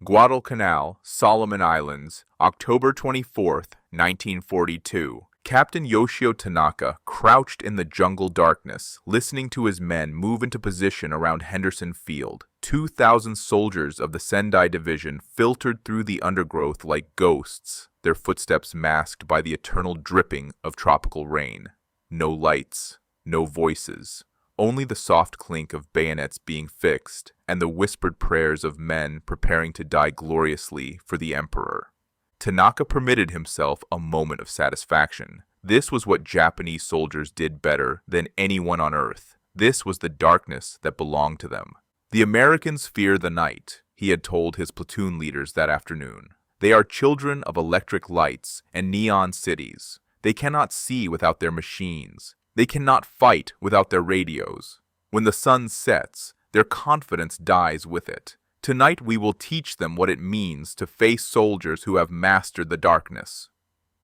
Guadalcanal, Solomon Islands, October 24th, 1942. Captain Yoshio Tanaka crouched in the jungle darkness, listening to his men move into position around Henderson Field. 2,000 soldiers of the Sendai Division filtered through the undergrowth like ghosts, their footsteps masked by the eternal dripping of tropical rain. No lights, no voices. Only the soft clink of bayonets being fixed, and the whispered prayers of men preparing to die gloriously for the Emperor. Tanaka permitted himself a moment of satisfaction. This was what Japanese soldiers did better than anyone on earth. This was the darkness that belonged to them. The Americans fear the night, he had told his platoon leaders that afternoon. They are children of electric lights and neon cities. They cannot see without their machines. They cannot fight without their radios. When the sun sets, their confidence dies with it. Tonight we will teach them what it means to face soldiers who have mastered the darkness.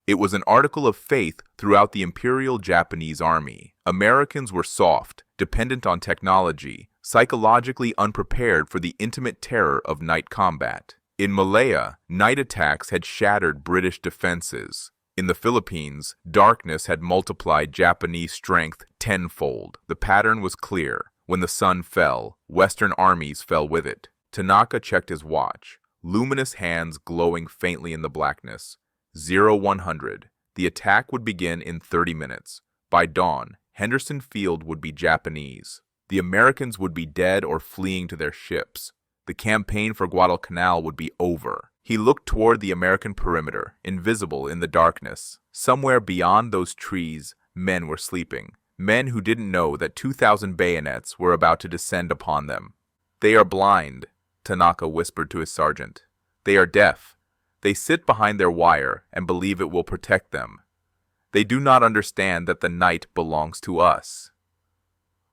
It was an article of faith throughout the Imperial Japanese Army. Americans were soft, dependent on technology, psychologically unprepared for the intimate terror of night combat. In Malaya, night attacks had shattered British defenses. In the Philippines, darkness had multiplied Japanese strength tenfold. The pattern was clear. When the sun fell, Western armies fell with it. Tanaka checked his watch, luminous hands glowing faintly in the blackness. 0100. The attack would begin in 30 minutes. By dawn, Henderson Field would be Japanese. The Americans would be dead or fleeing to their ships. The campaign for Guadalcanal would be over. He looked toward the American perimeter, invisible in the darkness. Somewhere beyond those trees, men were sleeping. Men who didn't know that 2,000 bayonets were about to descend upon them. They are blind, Tanaka whispered to his sergeant. They are deaf. They sit behind their wire and believe it will protect them. They do not understand that the night belongs to us.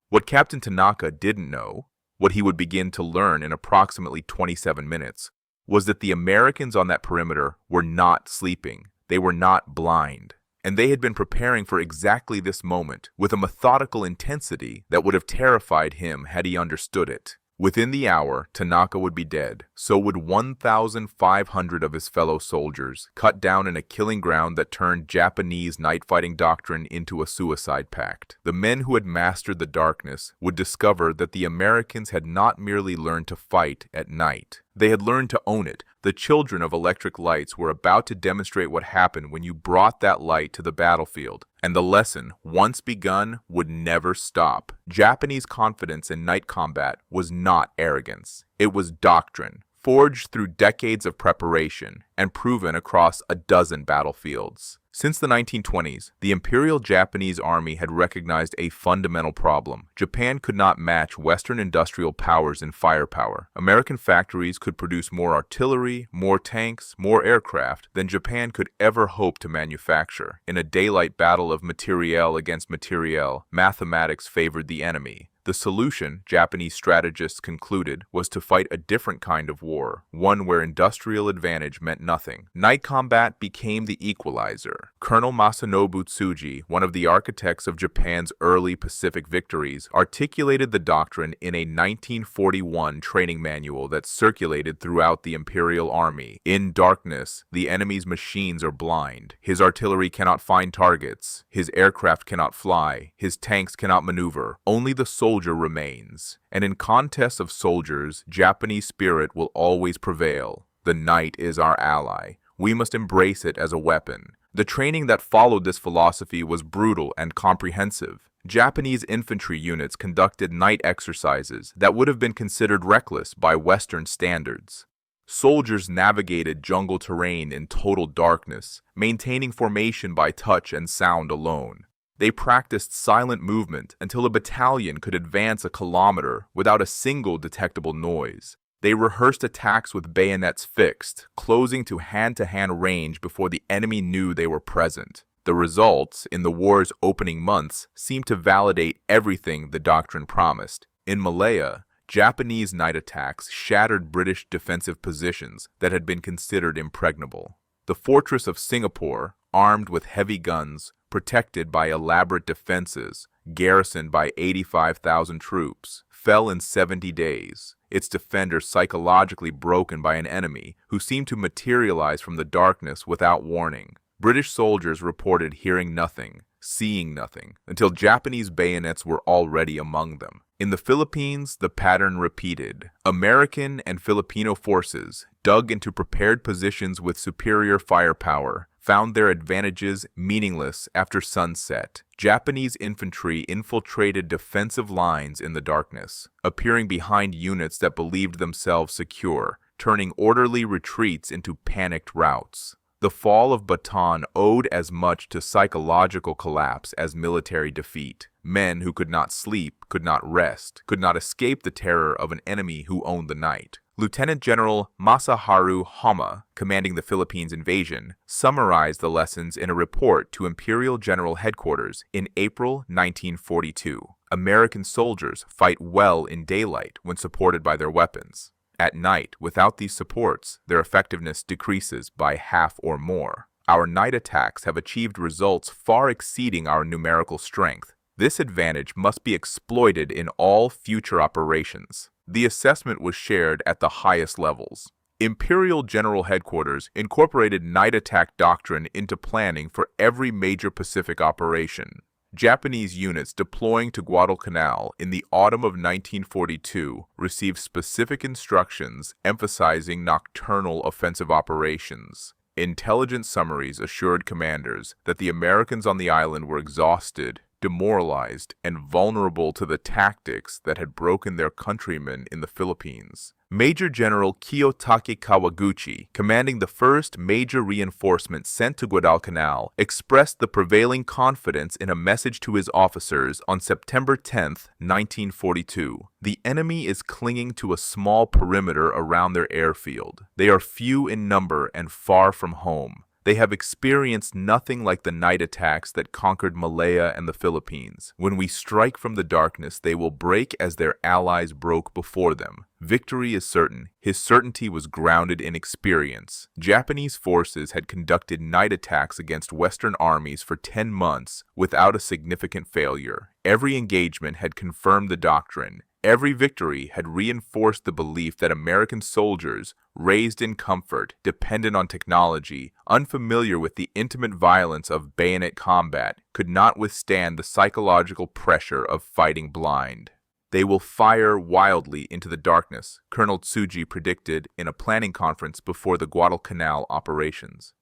What Captain Tanaka didn't know, what he would begin to learn in approximately 27 minutes, was that the Americans on that perimeter were not sleeping. They were not blind. And they had been preparing for exactly this moment with a methodical intensity that would have terrified him had he understood it. Within the hour, Tanaka would be dead. So would 1,500 of his fellow soldiers, cut down in a killing ground that turned Japanese night-fighting doctrine into a suicide pact. The men who had mastered the darkness would discover that the Americans had not merely learned to fight at night. They had learned to own it. The children of electric lights were about to demonstrate what happened when you brought that light to the battlefield. And the lesson, once begun, would never stop. Japanese confidence in night combat was not arrogance. It was doctrine, forged through decades of preparation and proven across a dozen battlefields. Since the 1920s, the Imperial Japanese Army had recognized a fundamental problem. Japan could not match Western industrial powers in firepower. American factories could produce more artillery, more tanks, more aircraft than Japan could ever hope to manufacture. In a daylight battle of materiel against materiel, mathematics favored the enemy. The solution, Japanese strategists concluded, was to fight a different kind of war, one where industrial advantage meant nothing. Night combat became the equalizer. Colonel Masanobu Tsuji, one of the architects of Japan's early Pacific victories, articulated the doctrine in a 1941 training manual that circulated throughout the Imperial Army. In darkness, the enemy's machines are blind. His artillery cannot find targets. His aircraft cannot fly. His tanks cannot maneuver. Only the soldier remains. And in contests of soldiers, Japanese spirit will always prevail. The night is our ally. We must embrace it as a weapon. The training that followed this philosophy was brutal and comprehensive. Japanese infantry units conducted night exercises that would have been considered reckless by Western standards. Soldiers navigated jungle terrain in total darkness, maintaining formation by touch and sound alone. They practiced silent movement until a battalion could advance a kilometer without a single detectable noise. They rehearsed attacks with bayonets fixed, closing to hand-to-hand range before the enemy knew they were present. The results, in the war's opening months, seemed to validate everything the doctrine promised. In Malaya, Japanese night attacks shattered British defensive positions that had been considered impregnable. The fortress of Singapore, armed with heavy guns, protected by elaborate defenses, garrisoned by 85,000 troops, fell in 70 days. its defenders psychologically broken by an enemy who seemed to materialize from the darkness without warning. British soldiers reported hearing nothing, seeing nothing, until Japanese bayonets were already among them. In the Philippines, the pattern repeated. American and Filipino forces, dug into prepared positions with superior firepower, found their advantages meaningless after sunset. Japanese infantry infiltrated defensive lines in the darkness, appearing behind units that believed themselves secure, turning orderly retreats into panicked routes. The fall of Bataan owed as much to psychological collapse as military defeat. Men who could not sleep, could not rest, could not escape the terror of an enemy who owned the night. Lieutenant General Masaharu Hama, commanding the Philippines invasion, summarized the lessons in a report to Imperial General Headquarters in April 1942. American soldiers fight well in daylight when supported by their weapons. At night, without these supports, their effectiveness decreases by half or more. Our night attacks have achieved results far exceeding our numerical strength. This advantage must be exploited in all future operations. The assessment was shared at the highest levels. Imperial General Headquarters incorporated night attack doctrine into planning for every major Pacific operation. Japanese units deploying to Guadalcanal in the autumn of 1942 received specific instructions emphasizing nocturnal offensive operations. Intelligence summaries assured commanders that the Americans on the island were exhausted, demoralized, and vulnerable to the tactics that had broken their countrymen in the Philippines. Major General Kiyotake Kawaguchi, commanding the first major reinforcement sent to Guadalcanal, expressed the prevailing confidence in a message to his officers on September 10, 1942. The enemy is clinging to a small perimeter around their airfield. They are few in number and far from home. They have experienced nothing like the night attacks that conquered Malaya and the Philippines. When we strike from the darkness, they will break as their allies broke before them. Victory is certain. His certainty was grounded in experience. Japanese forces had conducted night attacks against Western armies for 10 months without a significant failure. Every engagement had confirmed the doctrine. Every victory had reinforced the belief that American soldiers, raised in comfort, dependent on technology, unfamiliar with the intimate violence of bayonet combat, could not withstand the psychological pressure of fighting blind. They will fire wildly into the darkness, Colonel Tsuji predicted in a planning conference before the Guadalcanal operations.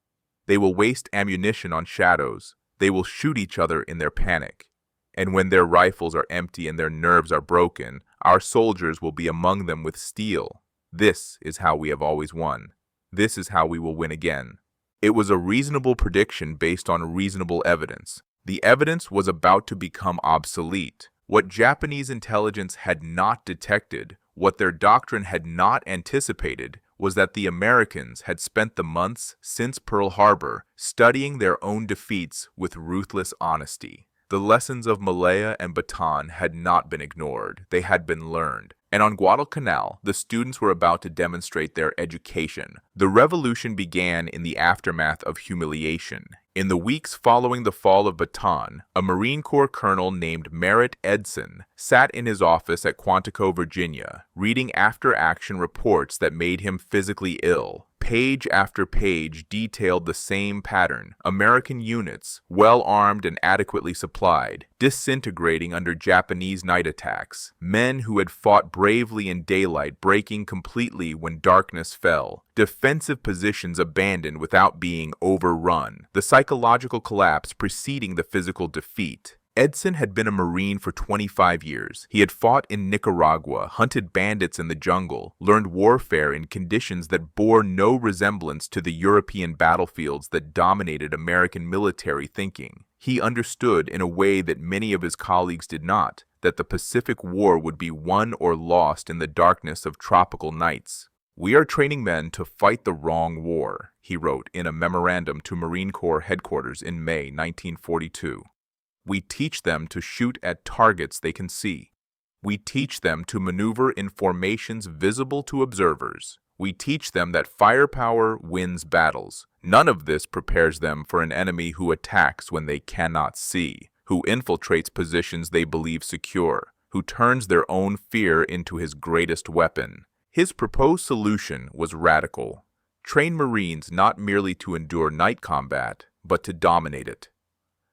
They will waste ammunition on shadows. They will shoot each other in their panic. And when their rifles are empty and their nerves are broken, our soldiers will be among them with steel. This is how we have always won. This is how we will win again. It was a reasonable prediction based on reasonable evidence. The evidence was about to become obsolete. What Japanese intelligence had not detected, what their doctrine had not anticipated, was that the Americans had spent the months since Pearl Harbor studying their own defeats with ruthless honesty. The lessons of Malaya and Bataan had not been ignored, they had been learned. And on Guadalcanal, the students were about to demonstrate their education. The revolution began in the aftermath of humiliation. In the weeks following the fall of Bataan, a Marine Corps colonel named Merritt Edson sat in his office at Quantico, Virginia, reading after-action reports that made him physically ill. Page after page detailed the same pattern. American units, well-armed and adequately supplied, disintegrating under Japanese night attacks. Men who had fought bravely in daylight breaking completely when darkness fell. Defensive positions abandoned without being overrun. The psychological collapse preceding the physical defeat. Edson had been a Marine for 25 years. He had fought in Nicaragua, hunted bandits in the jungle, learned warfare in conditions that bore no resemblance to the European battlefields that dominated American military thinking. He understood in a way that many of his colleagues did not, that the Pacific War would be won or lost in the darkness of tropical nights. "We are training men to fight the wrong war," he wrote in a memorandum to Marine Corps headquarters in May 1942. "We teach them to shoot at targets they can see. We teach them to maneuver in formations visible to observers. We teach them that firepower wins battles. None of this prepares them for an enemy who attacks when they cannot see, who infiltrates positions they believe secure, who turns their own fear into his greatest weapon. His proposed solution was radical. Train Marines not merely to endure night combat, but to dominate it.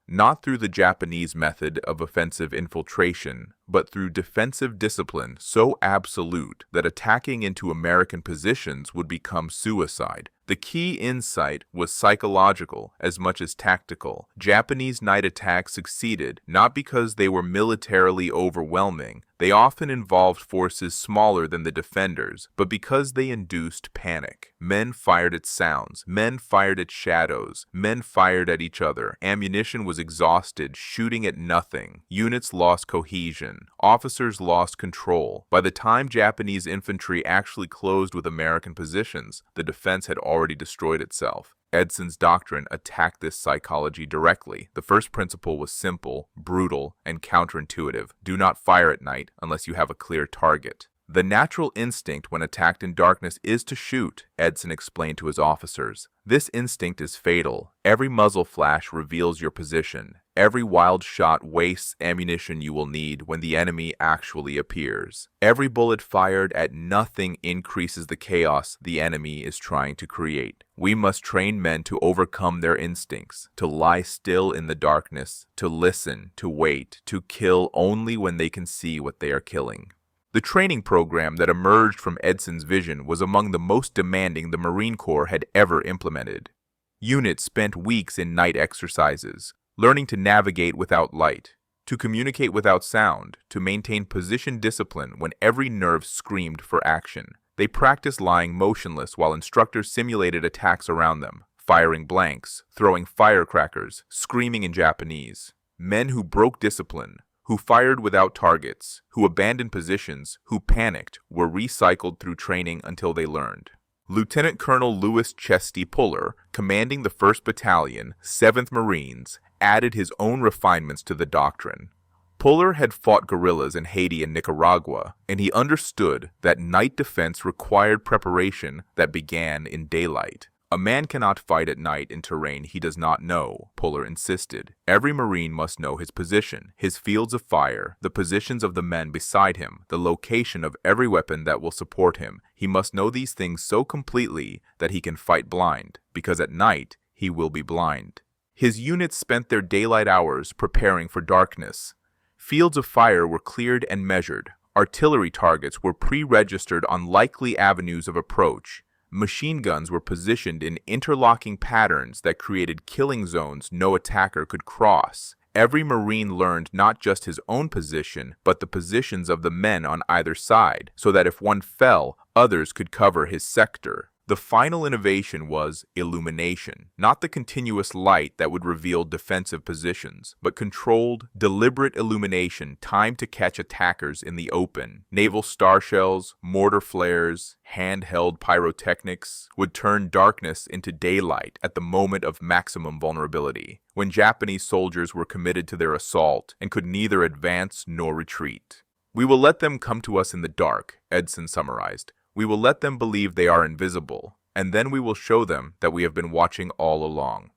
Not through the Japanese method of offensive infiltration, but through defensive discipline so absolute that attacking into American positions would become suicide. The key insight was psychological as much as tactical. Japanese night attacks succeeded not because they were militarily overwhelming. They often involved forces smaller than the defenders, but because they induced panic. Men fired at sounds, men fired at shadows, men fired at each other. Ammunition was exhausted, shooting at nothing. Units lost cohesion. Officers lost control. By the time Japanese infantry actually closed with American positions, the defense had already destroyed itself. Edson's doctrine attacked this psychology directly. The first principle was simple, brutal, and counterintuitive. Do not fire at night unless you have a clear target. The natural instinct when attacked in darkness is to shoot, Edson explained to his officers. This instinct is fatal. Every muzzle flash reveals your position. Every wild shot wastes ammunition you will need when the enemy actually appears. Every bullet fired at nothing increases the chaos the enemy is trying to create. We must train men to overcome their instincts, to lie still in the darkness, to listen, to wait, to kill only when they can see what they are killing. The training program that emerged from Edson's vision was among the most demanding the Marine Corps had ever implemented. Units spent weeks in night exercises, learning to navigate without light, to communicate without sound, to maintain position discipline when every nerve screamed for action. They practiced lying motionless while instructors simulated attacks around them, firing blanks, throwing firecrackers, screaming in Japanese. Men who broke discipline, who fired without targets, who abandoned positions, who panicked, were recycled through training until they learned. Lieutenant Colonel Louis Chesty Puller, commanding the 1st Battalion, 7th Marines, added his own refinements to the doctrine. Puller had fought guerrillas in Haiti and Nicaragua, and he understood that night defense required preparation that began in daylight. A man cannot fight at night in terrain he does not know, Puller insisted. Every Marine must know his position, his fields of fire, the positions of the men beside him, the location of every weapon that will support him. He must know these things so completely that he can fight blind, because at night he will be blind. His units spent their daylight hours preparing for darkness. Fields of fire were cleared and measured. Artillery targets were pre-registered on likely avenues of approach. Machine guns were positioned in interlocking patterns that created killing zones no attacker could cross. Every Marine learned not just his own position, but the positions of the men on either side, so that if one fell, others could cover his sector. The final innovation was illumination, not the continuous light that would reveal defensive positions, but controlled, deliberate illumination timed to catch attackers in the open. Naval star shells, mortar flares, handheld pyrotechnics would turn darkness into daylight at the moment of maximum vulnerability, when Japanese soldiers were committed to their assault and could neither advance nor retreat. "We will let them come to us in the dark," Edson summarized. "We will let them believe they are invisible, and then we will show them that we have been watching all along."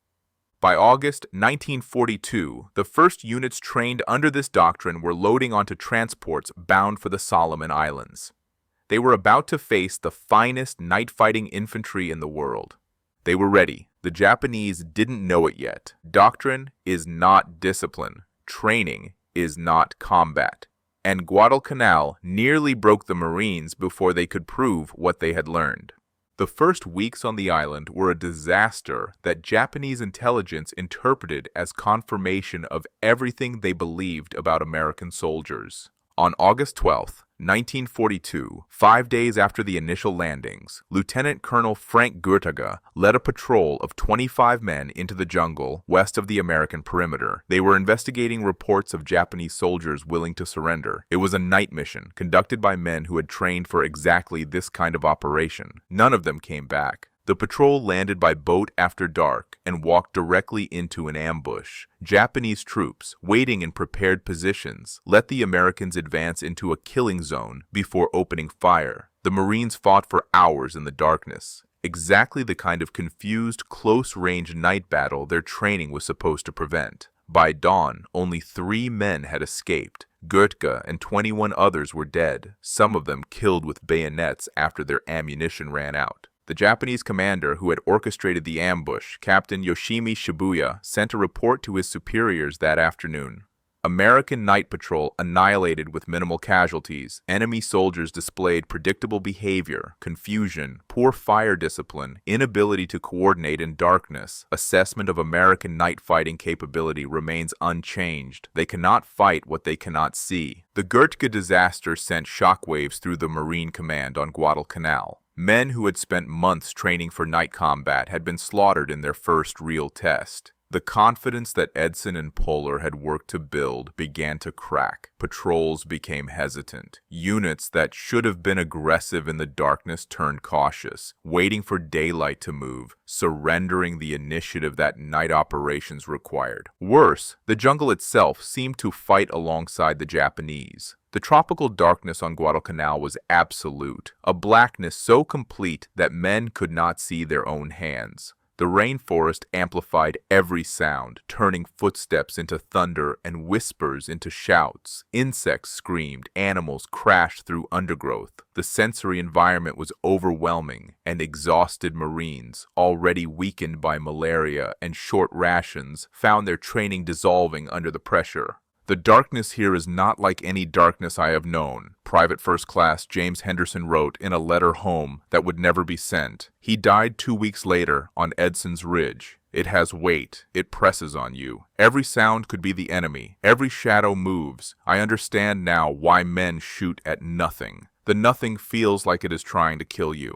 By August 1942, the first units trained under this doctrine were loading onto transports bound for the Solomon Islands. They were about to face the finest night-fighting infantry in the world. They were ready. The Japanese didn't know it yet. Doctrine is not discipline. Training is not combat. And Guadalcanal nearly broke the Marines before they could prove what they had learned. The first weeks on the island were a disaster that Japanese intelligence interpreted as confirmation of everything they believed about American soldiers. On August 12, 1942, 5 days after the initial landings, Lieutenant Colonel Frank Goettinger led a patrol of 25 men into the jungle west of the American perimeter. They were investigating reports of Japanese soldiers willing to surrender. It was a night mission, conducted by men who had trained for exactly this kind of operation. None of them came back. The patrol landed by boat after dark and walked directly into an ambush. Japanese troops, waiting in prepared positions, let the Americans advance into a killing zone before opening fire. The Marines fought for hours in the darkness. Exactly the kind of confused, close-range night battle their training was supposed to prevent. By dawn, only 3 men had escaped. Goetke and 21 others were dead, some of them killed with bayonets after their ammunition ran out. The Japanese commander who had orchestrated the ambush, Captain Yoshimi Shibuya, sent a report to his superiors that afternoon. American night patrol annihilated with minimal casualties. Enemy soldiers displayed predictable behavior, confusion, poor fire discipline, inability to coordinate in darkness. Assessment of American night fighting capability remains unchanged. They cannot fight what they cannot see. The Goetke disaster sent shockwaves through the Marine Command on Guadalcanal. Men who had spent months training for night combat had been slaughtered in their first real test. The confidence that Edson and Polar had worked to build began to crack. Patrols became hesitant. Units that should have been aggressive in the darkness turned cautious, waiting for daylight to move, surrendering the initiative that night operations required. Worse, the jungle itself seemed to fight alongside the Japanese. The tropical darkness on Guadalcanal was absolute, a blackness so complete that men could not see their own hands. The rainforest amplified every sound, turning footsteps into thunder and whispers into shouts. Insects screamed, animals crashed through undergrowth. The sensory environment was overwhelming, and exhausted Marines, already weakened by malaria and short rations, found their training dissolving under the pressure. The darkness here is not like any darkness I have known, Private First Class James Henderson wrote in a letter home that would never be sent. He died 2 weeks later on Edson's Ridge. It has weight. It presses on you. Every sound could be the enemy. Every shadow moves. I understand now why men shoot at nothing. The nothing feels like it is trying to kill you.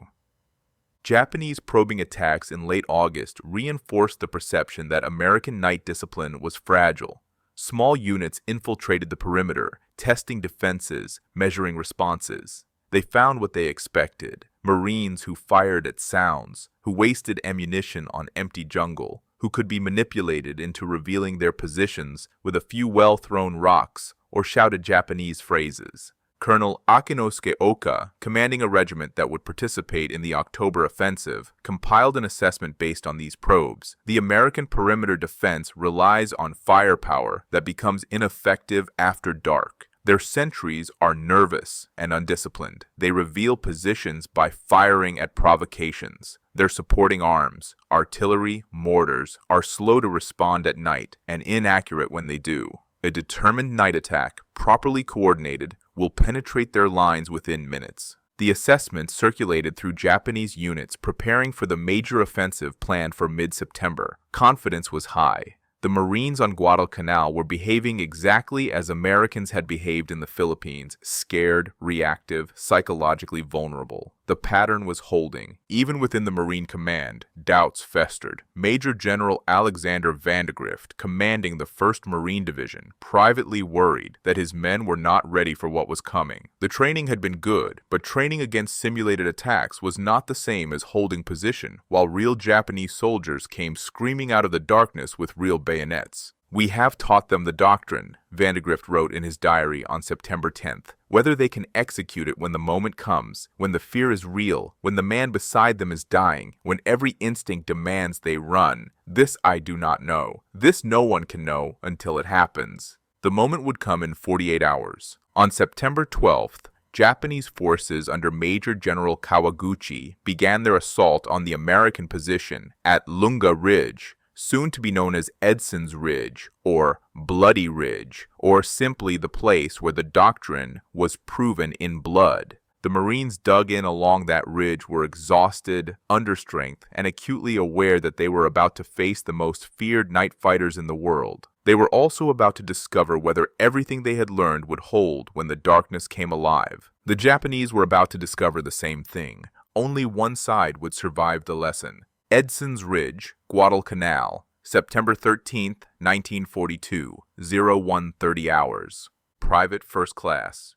Japanese probing attacks in late August reinforced the perception that American night discipline was fragile. Small units infiltrated the perimeter, testing defenses, measuring responses. They found what they expected: Marines who fired at sounds, who wasted ammunition on empty jungle, who could be manipulated into revealing their positions with a few well-thrown rocks or shouted Japanese phrases. Colonel Akinosuke Oka, commanding a regiment that would participate in the October offensive, compiled an assessment based on these probes. The American perimeter defense relies on firepower that becomes ineffective after dark. Their sentries are nervous and undisciplined. They reveal positions by firing at provocations. Their supporting arms, artillery, mortars, are slow to respond at night and inaccurate when they do. A determined night attack, properly coordinated, will penetrate their lines within minutes. The assessment circulated through Japanese units preparing for the major offensive planned for mid-September. Confidence was high. The Marines on Guadalcanal were behaving exactly as Americans had behaved in the Philippines: scared, reactive, psychologically vulnerable. The pattern was holding. Even within the Marine Command, doubts festered. Major General Alexander Vandegrift, commanding the 1st Marine Division, privately worried that his men were not ready for what was coming. The training had been good, but training against simulated attacks was not the same as holding position, while real Japanese soldiers came screaming out of the darkness with real bayonets. "We have taught them the doctrine," Vandegrift wrote in his diary on September 10th. "Whether they can execute it when the moment comes, when the fear is real, when the man beside them is dying, when every instinct demands they run, this I do not know. This no one can know until it happens." The moment would come in 48 hours. On September 12th, Japanese forces under Major General Kawaguchi began their assault on the American position at Lunga Ridge, soon to be known as Edson's Ridge, or Bloody Ridge, or simply the place where the doctrine was proven in blood. The Marines dug in along that ridge were exhausted, understrength, and acutely aware that they were about to face the most feared night fighters in the world. They were also about to discover whether everything they had learned would hold when the darkness came alive. The Japanese were about to discover the same thing. Only one side would survive the lesson. Edson's Ridge, Guadalcanal, September 13th, 1942, 0130 hours. Private First Class.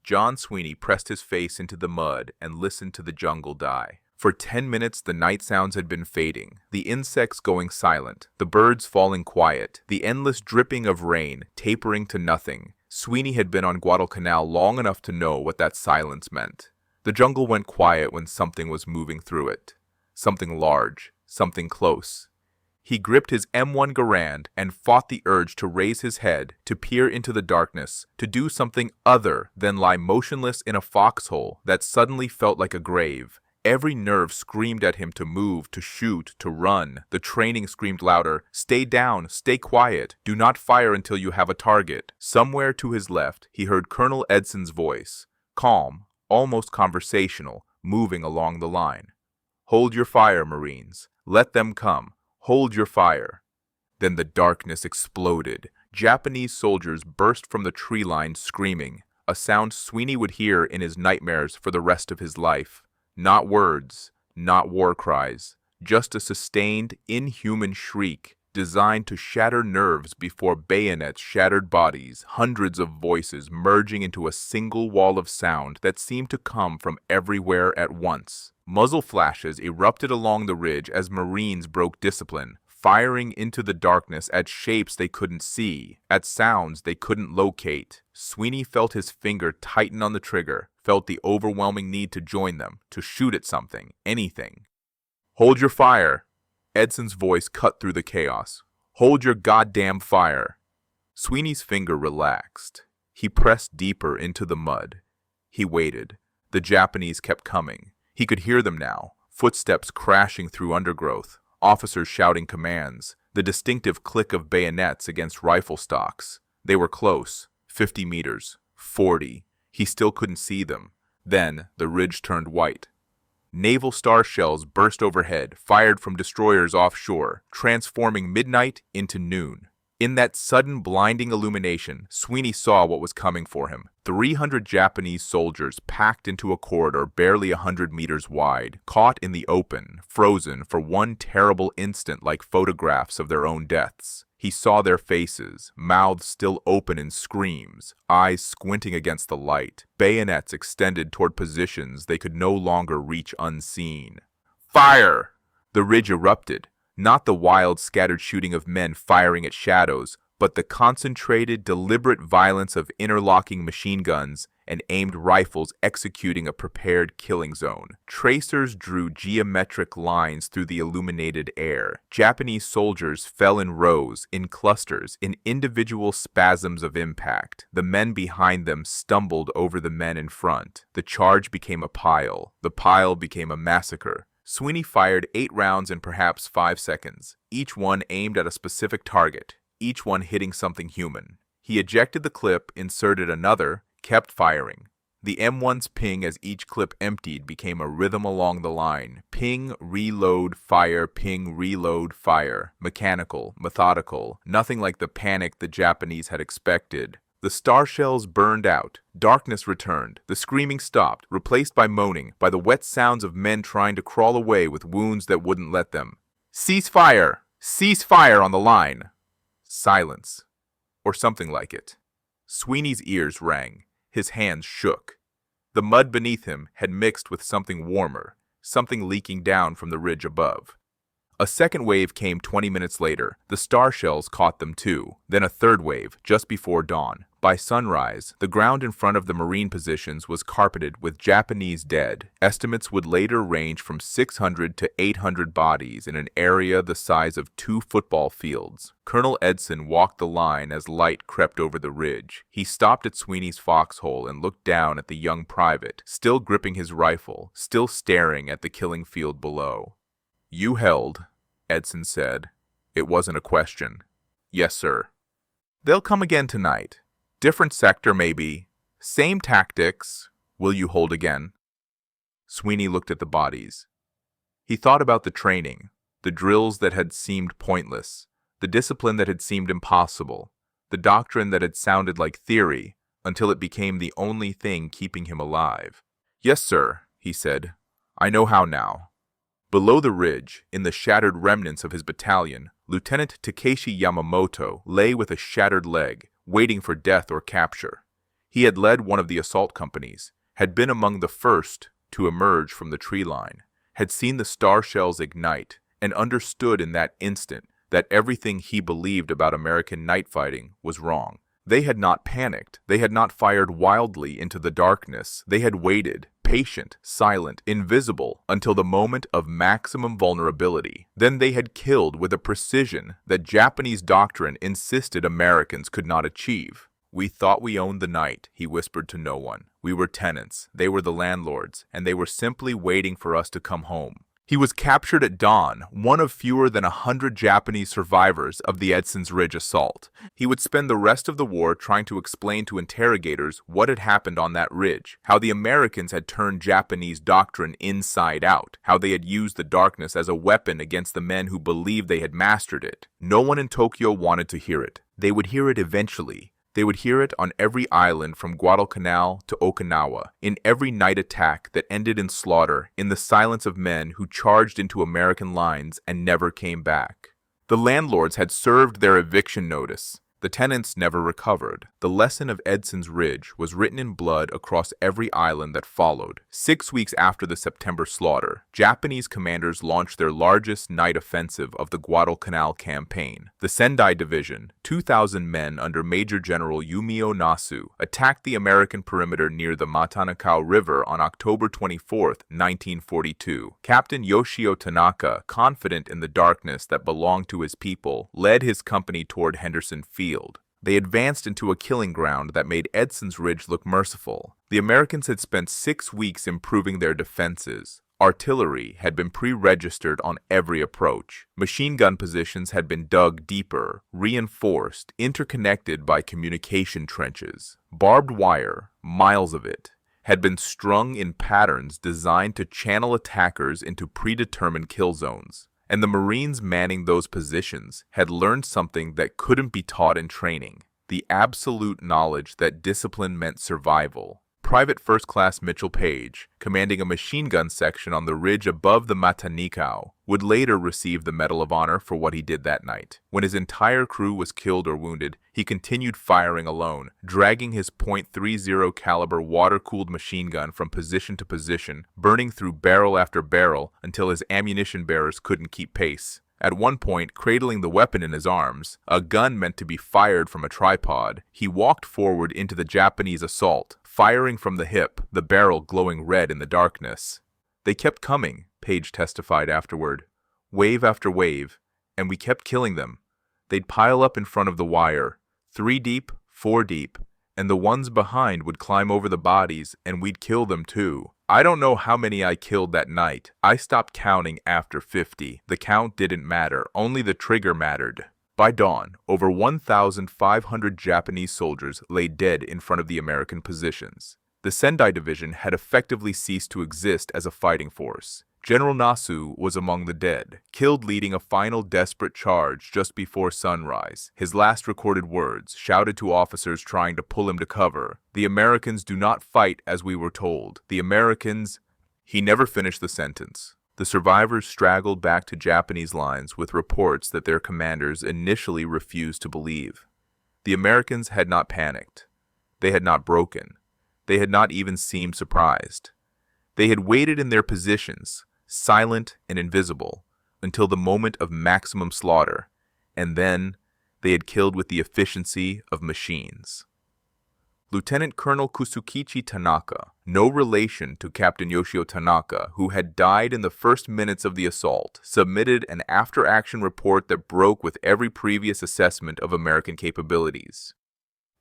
John Sweeney pressed his face into the mud and listened to the jungle die. For 10 minutes the night sounds had been fading, the insects going silent, the birds falling quiet, the endless dripping of rain tapering to nothing. Sweeney had been on Guadalcanal long enough to know what that silence meant. The jungle went quiet when something was moving through it. Something large, something close. He gripped his M1 Garand and fought the urge to raise his head, to peer into the darkness, to do something other than lie motionless in a foxhole that suddenly felt like a grave. Every nerve screamed at him to move, to shoot, to run. The training screamed louder, "Stay down, stay quiet, do not fire until you have a target." Somewhere to his left, he heard Colonel Edson's voice, calm, almost conversational, moving along the line. "Hold your fire, Marines. Let them come. Hold your fire." Then the darkness exploded. Japanese soldiers burst from the tree line screaming, a sound Sweeney would hear in his nightmares for the rest of his life. Not words, not war cries, just a sustained, inhuman shriek designed to shatter nerves before bayonets shattered bodies, hundreds of voices merging into a single wall of sound that seemed to come from everywhere at once. Muzzle flashes erupted along the ridge as Marines broke discipline, firing into the darkness at shapes they couldn't see, at sounds they couldn't locate. Sweeney felt his finger tighten on the trigger, felt the overwhelming need to join them, to shoot at something, anything. "Hold your fire!" Edson's voice cut through the chaos. "Hold your goddamn fire!" Sweeney's finger relaxed. He pressed deeper into the mud. He waited. The Japanese kept coming. He could hear them now, footsteps crashing through undergrowth, officers shouting commands, the distinctive click of bayonets against rifle stocks. They were close, 50 meters, 40. He still couldn't see them. Then the ridge turned white. Naval star shells burst overhead, fired from destroyers offshore, transforming midnight into noon. In that sudden blinding illumination, Sweeney saw what was coming for him. 300 Japanese soldiers packed into a corridor barely 100 meters wide, caught in the open, frozen for one terrible instant like photographs of their own deaths. He saw their faces, mouths still open in screams, eyes squinting against the light, bayonets extended toward positions they could no longer reach unseen. Fire! The ridge erupted. Not the wild, scattered shooting of men firing at shadows, but the concentrated, deliberate violence of interlocking machine guns and aimed rifles executing a prepared killing zone. Tracers drew geometric lines through the illuminated air. Japanese soldiers fell in rows, in clusters, in individual spasms of impact. The men behind them stumbled over the men in front. The charge became a pile. The pile became a massacre. Sweeney fired 8 rounds in perhaps 5 seconds, each one aimed at a specific target, each one hitting something human. He ejected the clip, inserted another, kept firing. The M1's ping as each clip emptied became a rhythm along the line. Ping, reload, fire, ping, reload, fire. Mechanical, methodical, nothing like the panic the Japanese had expected. The star shells burned out. Darkness returned. The screaming stopped, replaced by moaning, by the wet sounds of men trying to crawl away with wounds that wouldn't let them. "Cease fire! Cease fire on the line!" Silence. Or something like it. Sweeney's ears rang. His hands shook. The mud beneath him had mixed with something warmer, something leaking down from the ridge above. A second wave came 20 minutes later. The star shells caught them too. Then a third wave, just before dawn. By sunrise, the ground in front of the Marine positions was carpeted with Japanese dead. Estimates would later range from 600 to 800 bodies in an area the size of 2 football fields. Colonel Edson walked the line as light crept over the ridge. He stopped at Sweeney's foxhole and looked down at the young private, still gripping his rifle, still staring at the killing field below. "You held," Edson said. It wasn't a question. "Yes, sir." "They'll come again tonight. Different sector, maybe. Same tactics. Will you hold again?" Sweeney looked at the bodies. He thought about the training, the drills that had seemed pointless, the discipline that had seemed impossible, the doctrine that had sounded like theory, until it became the only thing keeping him alive. "Yes, sir," he said. "I know how now." Below the ridge, in the shattered remnants of his battalion, Lieutenant Takeshi Yamamoto lay with a shattered leg, waiting for death or capture. He had led one of the assault companies, had been among the first to emerge from the tree line, had seen the star shells ignite, and understood in that instant that everything he believed about American night fighting was wrong. They had not panicked. They had not fired wildly into the darkness. They had waited, patient, silent, invisible, until the moment of maximum vulnerability. Then they had killed with a precision that Japanese doctrine insisted Americans could not achieve. "We thought we owned the night," he whispered to no one. "We were tenants, they were the landlords, and they were simply waiting for us to come home." He was captured at dawn, one of fewer than 100 Japanese survivors of the Edson's Ridge assault. He would spend the rest of the war trying to explain to interrogators what had happened on that ridge, how the Americans had turned Japanese doctrine inside out, how they had used the darkness as a weapon against the men who believed they had mastered it. No one in Tokyo wanted to hear it. They would hear it eventually. They would hear it on every island from Guadalcanal to Okinawa, in every night attack that ended in slaughter, in the silence of men who charged into American lines and never came back. The landlords had served their eviction notice. The tenants never recovered. The lesson of Edson's Ridge was written in blood across every island that followed. 6 weeks after the September slaughter, Japanese commanders launched their largest night offensive of the Guadalcanal campaign. The Sendai Division, 2,000 men under Major General Yumio Nasu, attacked the American perimeter near the Matanakau River on October 24, 1942. Captain Yoshio Tanaka, confident in the darkness that belonged to his people, led his company toward Henderson Field. They advanced into a killing ground that made Edson's Ridge look merciful. The Americans had spent 6 weeks improving their defenses. Artillery had been pre-registered on every approach. Machine gun positions had been dug deeper, reinforced, interconnected by communication trenches. Barbed wire, miles of it, had been strung in patterns designed to channel attackers into predetermined kill zones. And the Marines manning those positions had learned something that couldn't be taught in training: the absolute knowledge that discipline meant survival. Private First Class Mitchell Page, commanding a machine gun section on the ridge above the Matanikau, would later receive the Medal of Honor for what he did that night. When his entire crew was killed or wounded, he continued firing alone, dragging his .30 caliber water-cooled machine gun from position to position, burning through barrel after barrel until his ammunition bearers couldn't keep pace. At one point, cradling the weapon in his arms, a gun meant to be fired from a tripod, he walked forward into the Japanese assault, firing from the hip, the barrel glowing red in the darkness. "They kept coming," Page testified afterward, "wave after wave, and we kept killing them. They'd pile up in front of the wire, 3 deep, 4 deep, and the ones behind would climb over the bodies, and we'd kill them too. I don't know how many I killed that night. I stopped counting after 50. The count didn't matter, only the trigger mattered." By dawn, over 1,500 Japanese soldiers lay dead in front of the American positions. The Sendai Division had effectively ceased to exist as a fighting force. General Nasu was among the dead, killed leading a final desperate charge just before sunrise. His last recorded words, shouted to officers trying to pull him to cover: "The Americans do not fight as we were told. The Americans—" He never finished the sentence. The survivors straggled back to Japanese lines with reports that their commanders initially refused to believe. The Americans had not panicked. They had not broken. They had not even seemed surprised. They had waited in their positions, silent and invisible, until the moment of maximum slaughter, and then they had killed with the efficiency of machines. Lieutenant Colonel Kusukichi Tanaka, no relation to Captain Yoshio Tanaka, who had died in the first minutes of the assault, submitted an after-action report that broke with every previous assessment of American capabilities.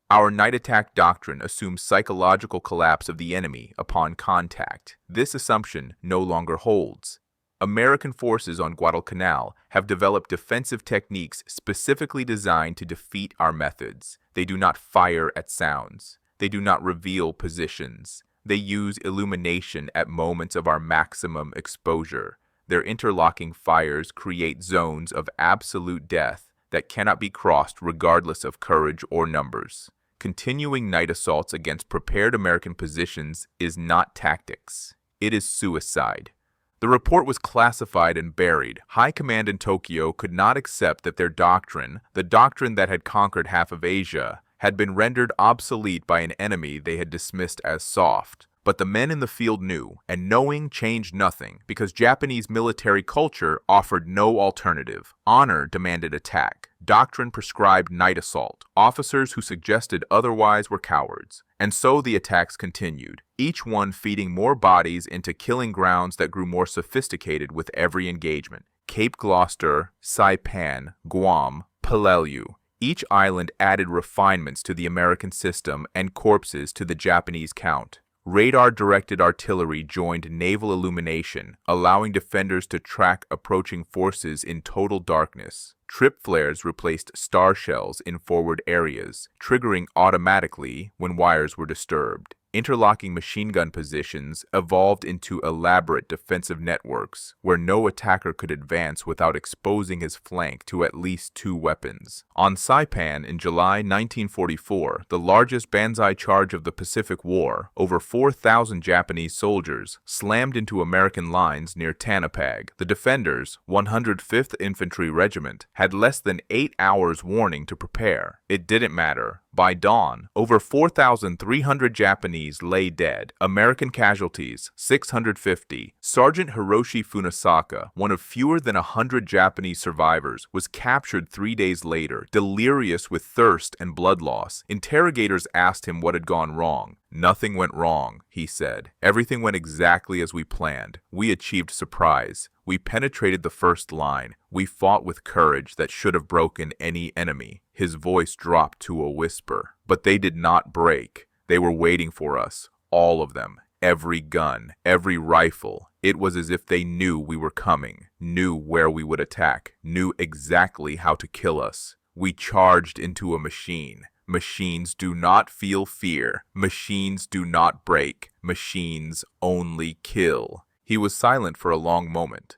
"Our night attack doctrine assumes psychological collapse of the enemy upon contact. This assumption no longer holds. American forces on Guadalcanal have developed defensive techniques specifically designed to defeat our methods. They do not fire at sounds. They do not reveal positions. They use illumination at moments of our maximum exposure. Their interlocking fires create zones of absolute death that cannot be crossed regardless of courage or numbers. Continuing night assaults against prepared American positions is not tactics. It is suicide." The report was classified and buried. High command in Tokyo could not accept that their doctrine, the doctrine that had conquered half of Asia, had been rendered obsolete by an enemy they had dismissed as soft. But the men in the field knew, and knowing changed nothing, because Japanese military culture offered no alternative. Honor demanded attack. Doctrine prescribed night assault. Officers who suggested otherwise were cowards. And so the attacks continued, each one feeding more bodies into killing grounds that grew more sophisticated with every engagement. Cape Gloucester, Saipan, Guam, Peleliu. Each island added refinements to the American system and corpses to the Japanese count. Radar-directed artillery joined naval illumination, allowing defenders to track approaching forces in total darkness. Trip flares replaced star shells in forward areas, triggering automatically when wires were disturbed. Interlocking machine gun positions evolved into elaborate defensive networks, where no attacker could advance without exposing his flank to at least two weapons. On Saipan in July 1944, the largest banzai charge of the Pacific War, over 4,000 Japanese soldiers slammed into American lines near Tanapag. The defenders, 105th Infantry Regiment, had less than 8 hours warning to prepare. It didn't matter. By dawn, over 4,300 Japanese lay dead. American casualties, 650. Sergeant Hiroshi Funasaka, one of fewer than 100 Japanese survivors, was captured 3 days later, delirious with thirst and blood loss. Interrogators asked him what had gone wrong. "Nothing went wrong," he said. "Everything went exactly as we planned. We achieved surprise. We penetrated the first line. We fought with courage that should have broken any enemy." His voice dropped to a whisper. But they did not break. They were waiting for us. All of them. Every gun. Every rifle. It was as if they knew we were coming, knew where we would attack, knew exactly how to kill us. We charged into a machine. Machines do not feel fear. Machines do not break. Machines only kill. He was silent for a long moment.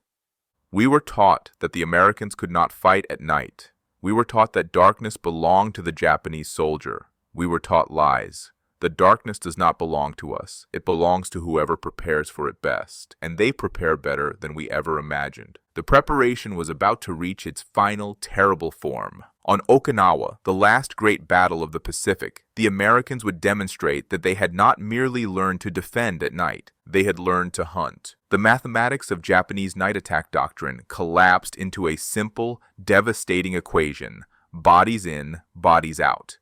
We were taught that the Americans could not fight at night. We were taught that darkness belonged to the Japanese soldier. We were taught lies. The darkness does not belong to us. It belongs to whoever prepares for it best, and they prepare better than we ever imagined. The preparation was about to reach its final, terrible form. On Okinawa, the last great battle of the Pacific, the Americans would demonstrate that they had not merely learned to defend at night, they had learned to hunt. The mathematics of Japanese night attack doctrine collapsed into a simple, devastating equation: bodies in, bodies out.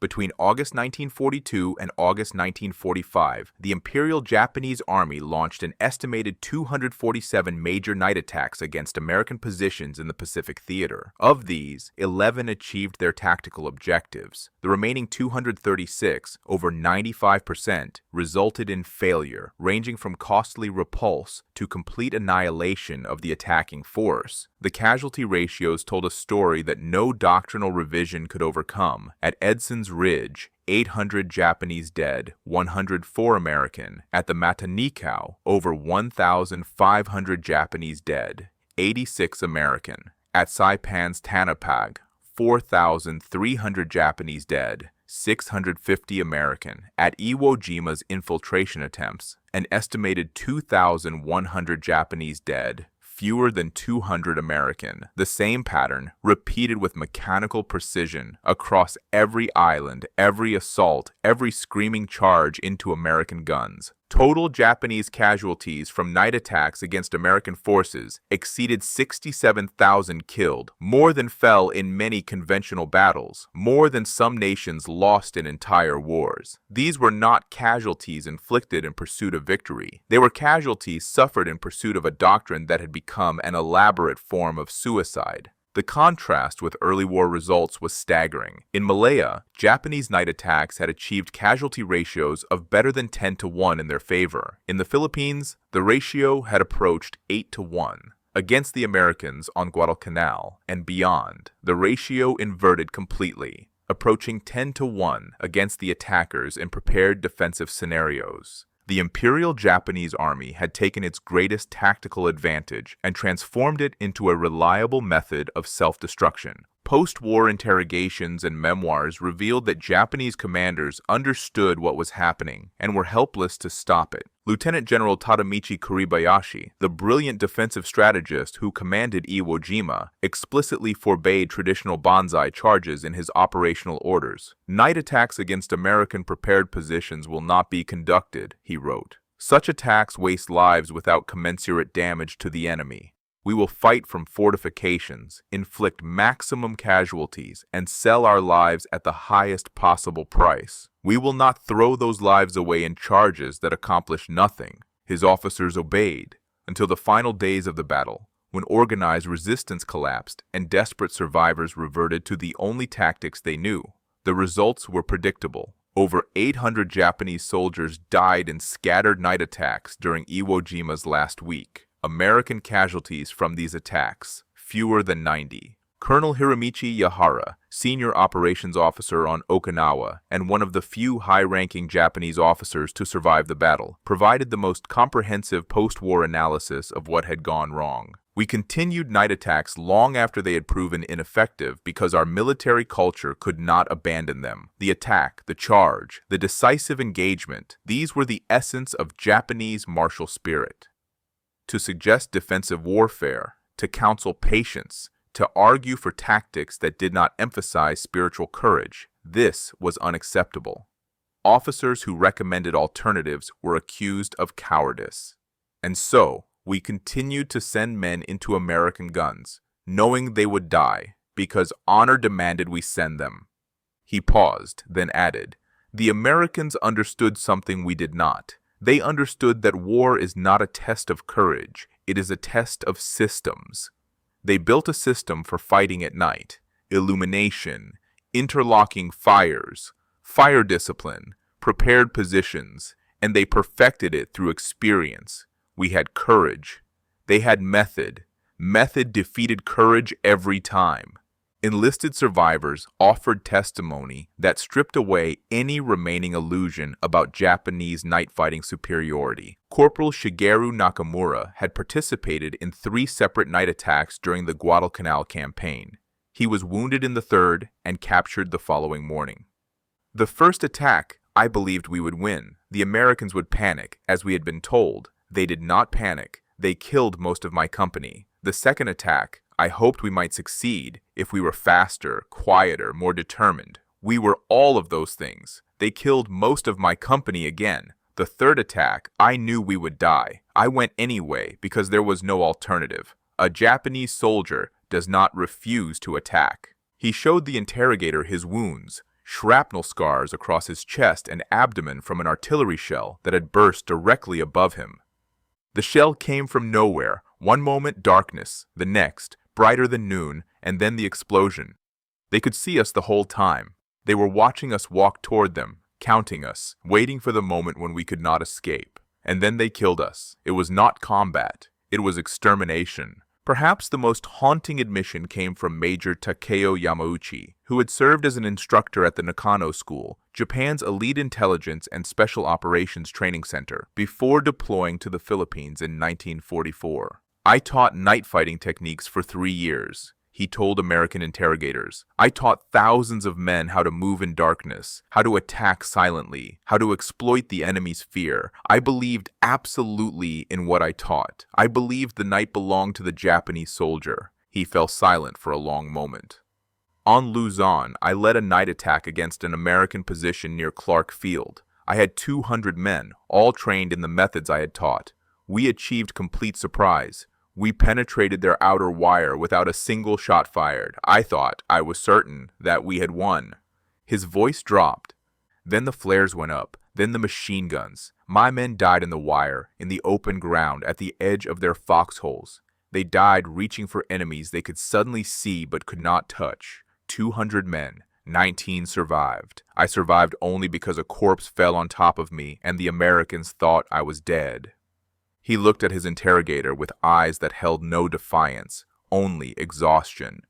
Between August 1942 and August 1945, the Imperial Japanese Army launched an estimated 247 major night attacks against American positions in the Pacific Theater. Of these, 11 achieved their tactical objectives. The remaining 236, over 95%, resulted in failure, ranging from costly repulse to complete annihilation of the attacking force. The casualty ratios told a story that no doctrinal revision could overcome. At Edson's Ridge, 800 Japanese dead, 104 American. At the Matanikau, over 1,500 Japanese dead, 86 American. At Saipan's Tanapag, 4,300 Japanese dead, 650 American. At Iwo Jima's infiltration attempts, an estimated 2,100 Japanese dead, fewer than 200 American. The same pattern, repeated with mechanical precision across every island, every assault, every screaming charge into American guns. Total Japanese casualties from night attacks against American forces exceeded 67,000 killed, more than fell in many conventional battles, more than some nations lost in entire wars. These were not casualties inflicted in pursuit of victory. They were casualties suffered in pursuit of a doctrine that had become an elaborate form of suicide. The contrast with early war results was staggering. In Malaya, Japanese night attacks had achieved casualty ratios of better than 10-1 in their favor. In the Philippines, the ratio had approached 8-1. Against the Americans on Guadalcanal and beyond, the ratio inverted completely, approaching 10-1 against the attackers in prepared defensive scenarios. The Imperial Japanese Army had taken its greatest tactical advantage and transformed it into a reliable method of self-destruction. Post-war interrogations and memoirs revealed that Japanese commanders understood what was happening and were helpless to stop it. Lieutenant General Tadamichi Kuribayashi, the brilliant defensive strategist who commanded Iwo Jima, explicitly forbade traditional banzai charges in his operational orders. "Night attacks against American prepared positions will not be conducted," he wrote. "Such attacks waste lives without commensurate damage to the enemy." We will fight from fortifications, inflict maximum casualties, and sell our lives at the highest possible price. We will not throw those lives away in charges that accomplish nothing." His officers obeyed until the final days of the battle, when organized resistance collapsed and desperate survivors reverted to the only tactics they knew. The results were predictable. Over 800 Japanese soldiers died in scattered night attacks during Iwo Jima's last week. American casualties from these attacks, fewer than 90. Colonel Hiromichi Yahara, senior operations officer on Okinawa and one of the few high-ranking Japanese officers to survive the battle, provided the most comprehensive post-war analysis of what had gone wrong. "We continued night attacks long after they had proven ineffective because our military culture could not abandon them. The attack, the charge, the decisive engagement, these were the essence of Japanese martial spirit. To suggest defensive warfare, to counsel patience, to argue for tactics that did not emphasize spiritual courage, this was unacceptable. Officers who recommended alternatives were accused of cowardice. And so, we continued to send men into American guns, knowing they would die, because honor demanded we send them." He paused, then added, "The Americans understood something we did not. They understood that war is not a test of courage, it is a test of systems. They built a system for fighting at night, illumination, interlocking fires, fire discipline, prepared positions, and they perfected it through experience. We had courage. They had method. Method defeated courage every time." Enlisted survivors offered testimony that stripped away any remaining illusion about Japanese night-fighting superiority. Corporal Shigeru Nakamura had participated in 3 separate night attacks during the Guadalcanal campaign. He was wounded in the 3rd and captured the following morning. "The first attack, I believed we would win. The Americans would panic, as we had been told. They did not panic. They killed most of my company. The second attack, I hoped we might succeed if we were faster, quieter, more determined. We were all of those things. They killed most of my company again. The third attack, I knew we would die. I went anyway because there was no alternative. A Japanese soldier does not refuse to attack." He showed the interrogator his wounds, shrapnel scars across his chest and abdomen from an artillery shell that had burst directly above him. The shell came from nowhere. One moment darkness, the next brighter than noon, and then the explosion. They could see us the whole time. They were watching us walk toward them, counting us, waiting for the moment when we could not escape. And then they killed us. It was not combat. It was extermination. Perhaps the most haunting admission came from Major Takeo Yamauchi, who had served as an instructor at the Nakano School, Japan's elite intelligence and special operations training center, before deploying to the Philippines in 1944. "I taught night fighting techniques for 3 years," he told American interrogators. "I taught thousands of men how to move in darkness, how to attack silently, how to exploit the enemy's fear. I believed absolutely in what I taught. I believed the night belonged to the Japanese soldier." He fell silent for a long moment. "On Luzon, I led a night attack against an American position near Clark Field. I had 200 men, all trained in the methods I had taught. We achieved complete surprise. We penetrated their outer wire without a single shot fired. I was certain that we had won." His voice dropped. Then the flares went up, then the machine guns. My men died in the wire, in the open ground, at the edge of their foxholes. They died reaching for enemies they could suddenly see but could not touch. 200 men, 19 survived. I survived only because a corpse fell on top of me and the Americans thought I was dead. He looked at his interrogator with eyes that held no defiance, only exhaustion.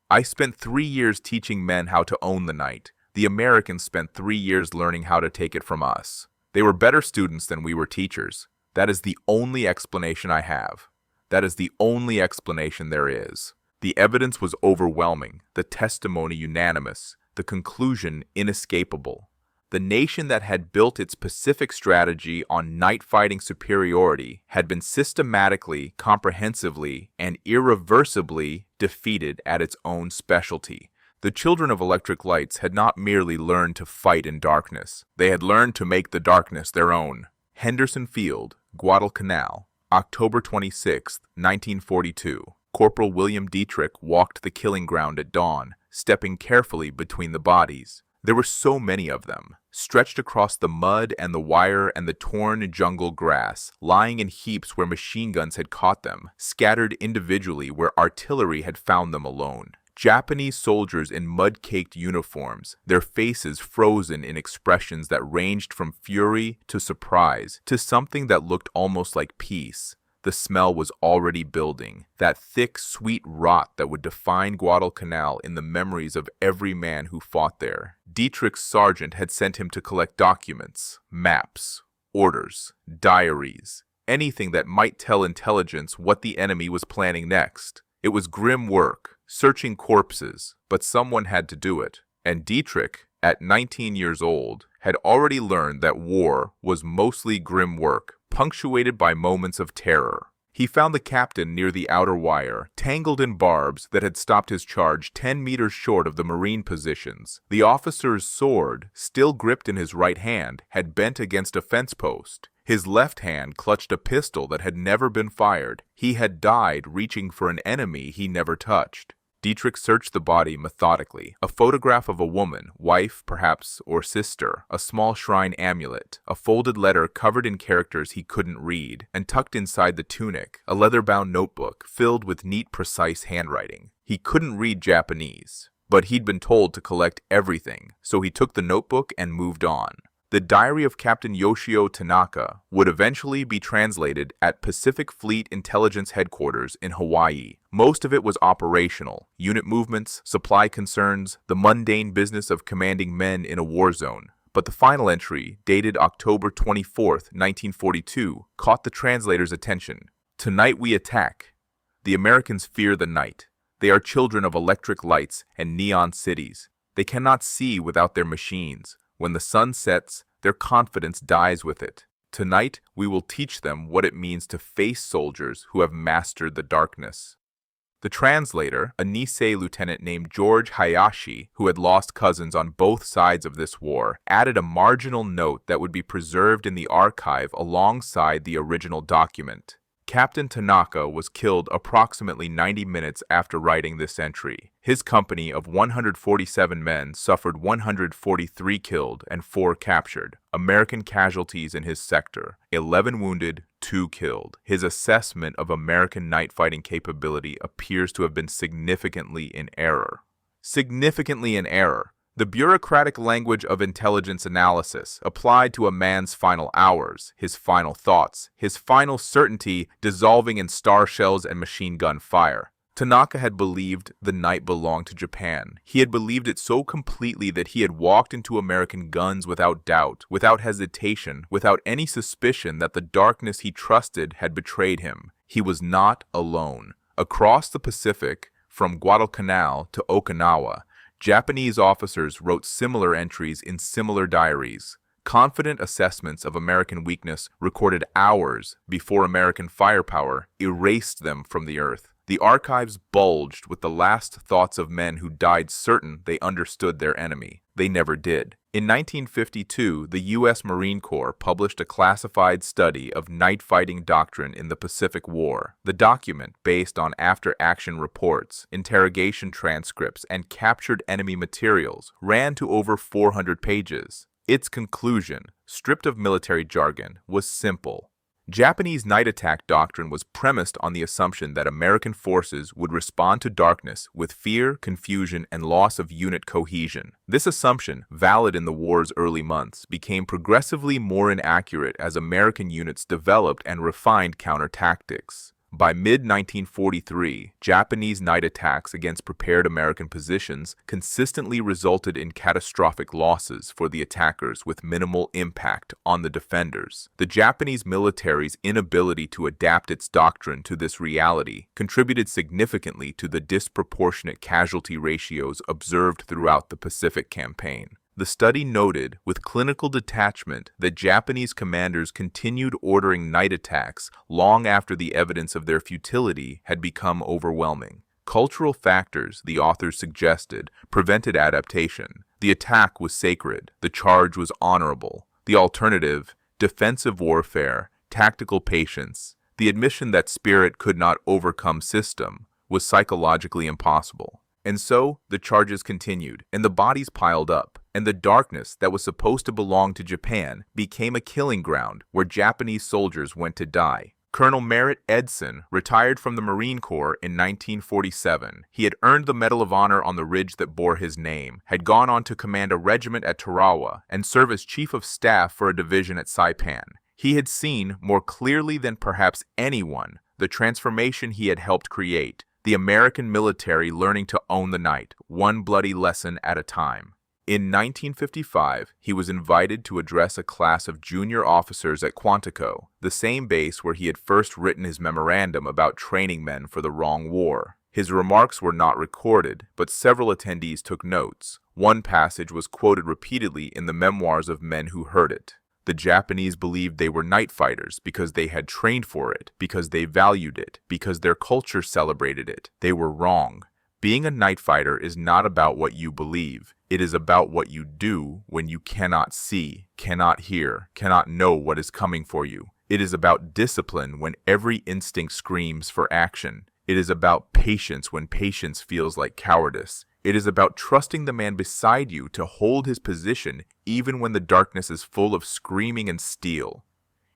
"I spent 3 years teaching men how to own the night. The Americans spent 3 years learning how to take it from us. They were better students than we were teachers. That is the only explanation I have. That is the only explanation there is." The evidence was overwhelming, the testimony unanimous, the conclusion inescapable. The nation that had built its Pacific strategy on night-fighting superiority had been systematically, comprehensively, and irreversibly defeated at its own specialty. The children of electric lights had not merely learned to fight in darkness. They had learned to make the darkness their own. Henderson Field, Guadalcanal, October 26, 1942. Corporal William Dietrich walked the killing ground at dawn, stepping carefully between the bodies. There were so many of them, stretched across the mud and the wire and the torn jungle grass, lying in heaps where machine guns had caught them, scattered individually where artillery had found them alone. Japanese soldiers in mud-caked uniforms, their faces frozen in expressions that ranged from fury to surprise to something that looked almost like peace. The smell was already building, that thick, sweet rot that would define Guadalcanal in the memories of every man who fought there. Dietrich's sergeant had sent him to collect documents, maps, orders, diaries, anything that might tell intelligence what the enemy was planning next. It was grim work, searching corpses, but someone had to do it. And Dietrich, at 19 years old, had already learned that war was mostly grim work, punctuated by moments of terror. He found the captain near the outer wire, tangled in barbs that had stopped his charge 10 meters short of the Marine positions. The officer's sword, still gripped in his right hand, had bent against a fence post. His left hand clutched a pistol that had never been fired. He had died reaching for an enemy he never touched. Dietrich searched the body methodically. A photograph of a woman, wife perhaps, or sister, a small shrine amulet, a folded letter covered in characters he couldn't read, and tucked inside the tunic, a leather-bound notebook filled with neat, precise handwriting. He couldn't read Japanese, but he'd been told to collect everything, so he took the notebook and moved on. The diary of Captain Yoshio Tanaka would eventually be translated at Pacific Fleet Intelligence Headquarters in Hawaii. Most of it was operational, unit movements, supply concerns, the mundane business of commanding men in a war zone. But the final entry, dated October 24, 1942, caught the translator's attention. "Tonight we attack. The Americans fear the night. They are children of electric lights and neon cities. They cannot see without their machines. When the sun sets, their confidence dies with it. Tonight, we will teach them what it means to face soldiers who have mastered the darkness." The translator, a Nisei lieutenant named George Hayashi, who had lost cousins on both sides of this war, added a marginal note that would be preserved in the archive alongside the original document. Captain Tanaka was killed approximately 90 minutes after writing this entry. His company of 147 men suffered 143 killed and 4 captured. American casualties in his sector, 11 wounded, 2 killed. His assessment of American night fighting capability appears to have been significantly in error. Significantly in error. The bureaucratic language of intelligence analysis applied to a man's final hours, his final thoughts, his final certainty dissolving in star shells and machine gun fire. Tanaka had believed the night belonged to Japan. He had believed it so completely that he had walked into American guns without doubt, without hesitation, without any suspicion that the darkness he trusted had betrayed him. He was not alone. Across the Pacific, from Guadalcanal to Okinawa, Japanese officers wrote similar entries in similar diaries. Confident assessments of American weakness recorded hours before American firepower erased them from the earth. The archives bulged with the last thoughts of men who died certain they understood their enemy. They never did. In 1952, the U.S. Marine Corps published a classified study of night fighting doctrine in the Pacific War. The document, based on after-action reports, interrogation transcripts, and captured enemy materials, ran to over 400 pages. Its conclusion, stripped of military jargon, was simple. Japanese night attack doctrine was premised on the assumption that American forces would respond to darkness with fear, confusion, and loss of unit cohesion. This assumption, valid in the war's early months, became progressively more inaccurate as American units developed and refined counter-tactics. By mid-1943, Japanese night attacks against prepared American positions consistently resulted in catastrophic losses for the attackers with minimal impact on the defenders. The Japanese military's inability to adapt its doctrine to this reality contributed significantly to the disproportionate casualty ratios observed throughout the Pacific Campaign. The study noted with clinical detachment that Japanese commanders continued ordering night attacks long after the evidence of their futility had become overwhelming. Cultural factors, the authors suggested, prevented adaptation. The attack was sacred. The charge was honorable. The alternative, defensive warfare, tactical patience. The admission that spirit could not overcome system was psychologically impossible. And so, the charges continued, and the bodies piled up, and the darkness that was supposed to belong to Japan became a killing ground where Japanese soldiers went to die. Colonel Merritt Edson retired from the Marine Corps in 1947. He had earned the Medal of Honor on the ridge that bore his name, had gone on to command a regiment at Tarawa, and serve as Chief of Staff for a division at Saipan. He had seen, more clearly than perhaps anyone, the transformation he had helped create, the American military learning to own the night, one bloody lesson at a time. In 1955, he was invited to address a class of junior officers at Quantico, the same base where he had first written his memorandum about training men for the wrong war. His remarks were not recorded, but several attendees took notes. One passage was quoted repeatedly in the memoirs of men who heard it. The Japanese believed they were night fighters because they had trained for it, because they valued it, because their culture celebrated it. They were wrong. Being a night fighter is not about what you believe. It is about what you do when you cannot see, cannot hear, cannot know what is coming for you. It is about discipline when every instinct screams for action. It is about patience when patience feels like cowardice. It is about trusting the man beside you to hold his position even when the darkness is full of screaming and steel.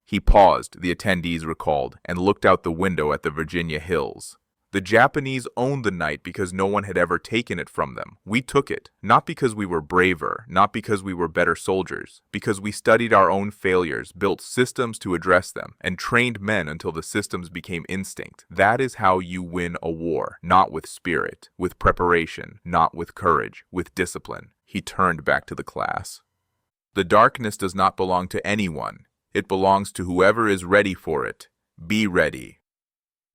He paused, the attendees recalled, and looked out the window at the Virginia hills. The Japanese owned the night because no one had ever taken it from them. We took it, not because we were braver, not because we were better soldiers, because we studied our own failures, built systems to address them, and trained men until the systems became instinct. That is how you win a war, not with spirit, with preparation, not with courage, with discipline. He turned back to the class. The darkness does not belong to anyone. It belongs to whoever is ready for it. Be ready.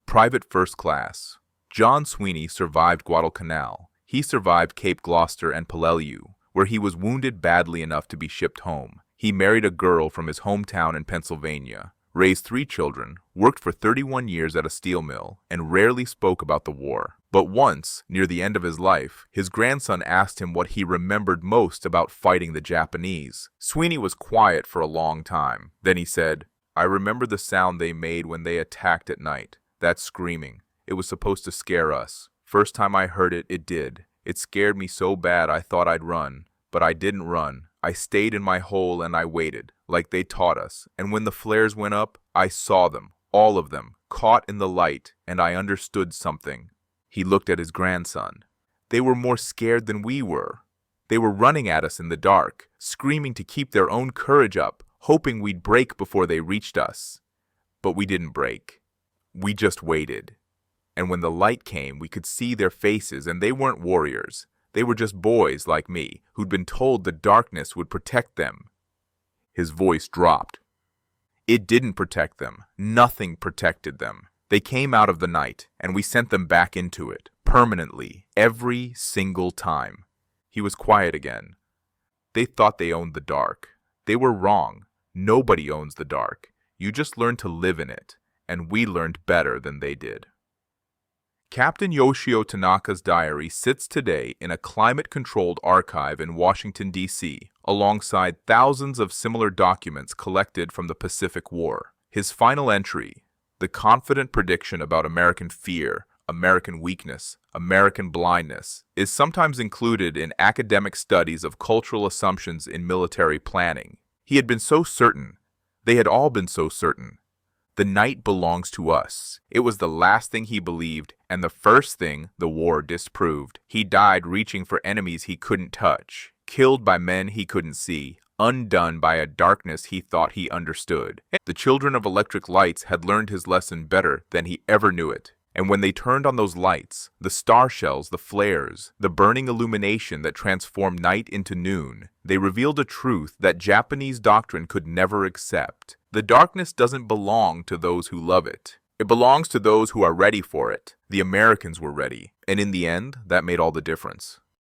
Private First Class. John Sweeney survived Guadalcanal. He survived Cape Gloucester and Peleliu, where he was wounded badly enough to be shipped home. He married a girl from his hometown in Pennsylvania, raised 3 children, worked for 31 years at a steel mill, and rarely spoke about the war. But once, near the end of his life, his grandson asked him what he remembered most about fighting the Japanese. Sweeney was quiet for a long time. Then he said, "I remember the sound they made when they attacked at night. That screaming. It was supposed to scare us. First time I heard it, it did. It scared me so bad I thought I'd run. But I didn't run. I stayed in my hole and I waited, like they taught us. And when the flares went up, I saw them, all of them, caught in the light, and I understood something." He looked at his grandson. They were more scared than we were. They were running at us in the dark, screaming to keep their own courage up, hoping we'd break before they reached us. But we didn't break. We just waited. And when the light came, we could see their faces, and they weren't warriors. They were just boys like me, who'd been told the darkness would protect them. His voice dropped. It didn't protect them. Nothing protected them. They came out of the night, and we sent them back into it, permanently, every single time. He was quiet again. They thought they owned the dark. They were wrong. Nobody owns the dark. You just learn to live in it. And we learned better than they did. Captain Yoshio Tanaka's diary sits today in a climate-controlled archive in Washington, D.C., alongside thousands of similar documents collected from the Pacific War. His final entry, the confident prediction about American fear, American weakness, American blindness, is sometimes included in academic studies of cultural assumptions in military planning. He had been so certain. They had all been so certain. The night belongs to us. It was the last thing he believed, and the first thing the war disproved. He died reaching for enemies he couldn't touch, killed by men he couldn't see, undone by a darkness he thought he understood. The children of electric lights had learned his lesson better than he ever knew it. And when they turned on those lights, the star shells, the flares, the burning illumination that transformed night into noon, they revealed a truth that Japanese doctrine could never accept. The darkness doesn't belong to those who love it. It belongs to those who are ready for it. The Americans were ready, and in the end, that made all the difference.